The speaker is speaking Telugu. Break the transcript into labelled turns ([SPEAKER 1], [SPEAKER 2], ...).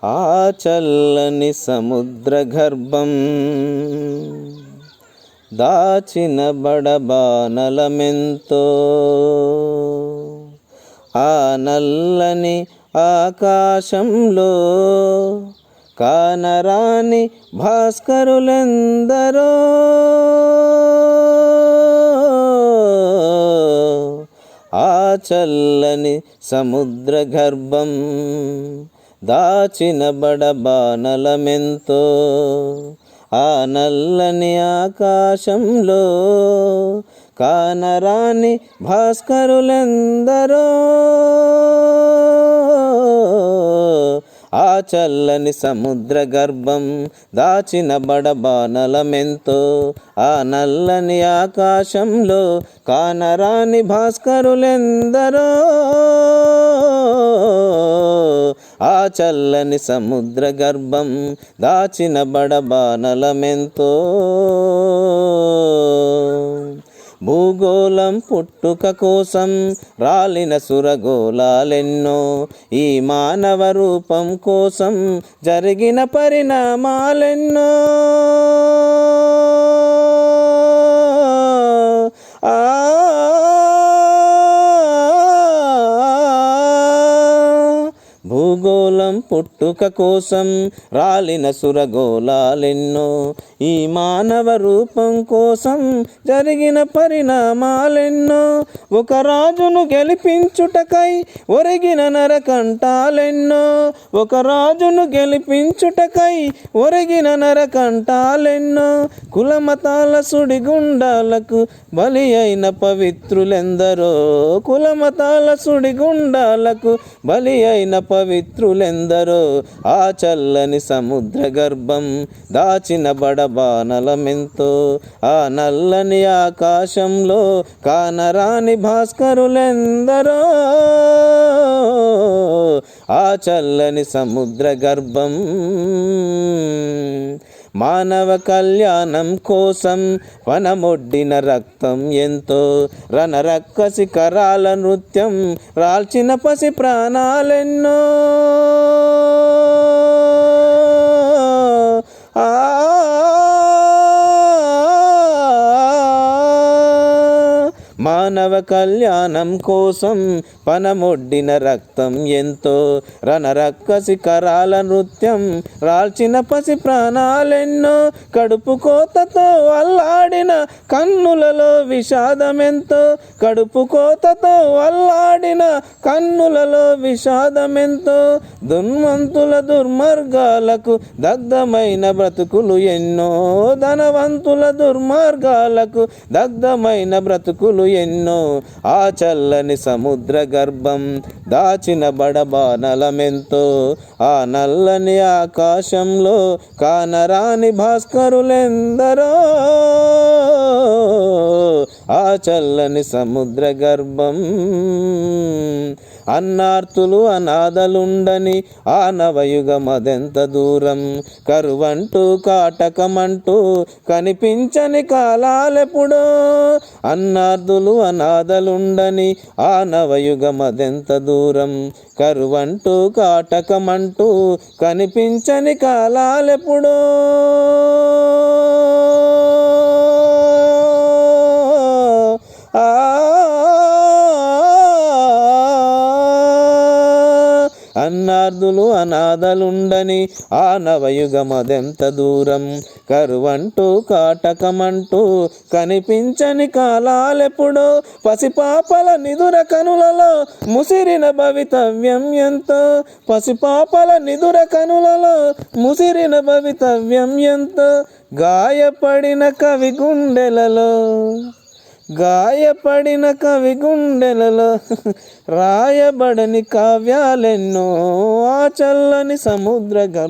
[SPEAKER 1] ఆ చల్లని సముద్ర గర్భం దాచిన బడబానలమెంతో, ఆ నల్లని ఆకాశంలో కానరాని భాస్కరులెందరో, ఆ చల్లని సముద్ర గర్భం దాచిన బడబానలమెంతో, ఆ నల్లని ఆకాశంలో కానరాని భాస్కరులెందరో, ఆ చల్లని సముద్ర గర్భం దాచిన బడబానలమెంతో, ఆ నల్లని ఆకాశంలో కానరాని భాస్కరులెందరో, ఆ చల్లని సముద్ర గర్భం దాచిన బడబానలమెంతో. భూగోళం పుట్టుక కోసం రాలిన సురగోళాలెన్నో, ఈ మానవ రూపం కోసం జరిగిన పరిణామాలెన్నో, భూగోళం పుట్టుక కోసం రాలిన సురగోళాలెన్నో, ఈ మానవ రూపం కోసం జరిగిన పరిణామాలెన్నో, ఒక రాజును గెలిపించుటకై ఒరిగిన నరకంఠాలెన్నో, ఒక రాజును గెలిపించుటకై ఒరిగిన నరకంఠాలెన్నో, కులమతాల సుడిగుండాలకు బలి అయిన పవిత్రులెందరో, కులమతాల సుడిగుండాలకు బలి అయిన పవిత్రులెందరో, ఆ చల్లని సముద్ర గర్భం దాచిన బడబానలమెంతో, ఆ నల్లని ఆకాశంలో కానరాని భాస్కరులెందరో, ఆ చల్లని సముద్ర గర్భం. మానవ కళ్యాణం కోసం వనమొడ్డిన రక్తం ఎంతో, రణరక్కసి కరాల నృత్యం రాల్చిన పసి ప్రాణాలెన్నో, మానవ కళ్యాణం కోసం పనమొడ్డిన రక్తం ఎంతో, రణరక్కసి కరాల నృత్యం రాల్చిన పసి ప్రాణాలెన్నో, కడుపు కోతతో అల్లాడిన కన్నులలో విషాదమెంతో, కడుపు కోతతో అల్లాడిన కన్నులలో విషాదమెంతో, ధనవంతుల దుర్మార్గాలకు దగ్ధమైన బ్రతుకులు ఎన్నో, ధనవంతుల దుర్మార్గాలకు దగ్ధమైన బ్రతుకులు ఎన్నో, ఆ చల్లని సముద్ర గర్భం దాచిన బడబానలమెంతో, ఆ నల్లని ఆకాశంలో కానరాని భాస్కరులెందరో, ఆ చల్లని సముద్ర గర్భం. అన్నార్తులు అనాథలుండని ఆ నవయుగమదెంత దూరం, కరువంటూ కాటకమంటూ కనిపించని కాలాలెప్పుడో, అన్నార్తులు అనాథలుండని ఆ నవయుగమదెంత దూరం, కరువంటూ కాటకమంటూ కనిపించని కాలాలెప్పుడో, అన్నార్దులు అనాథలుండని ఆ నవయుగమదెంత దూరం, కరువంటూ కాటకమంటూ కనిపించని కాలాలెప్పుడో, పసిపాపల నిదుర కనులలో ముసిరిన భవితవ్యం ఎంతో, పసిపాపల నిదుర కనులలో ముసిరిన భవితవ్యం ఎంతో, గాయపడిన కవి గుండెలలో, గాయపడిన కవి గుండెలలో రాయబడని కావ్యాలెన్నో, ఆ చల్లని సముద్ర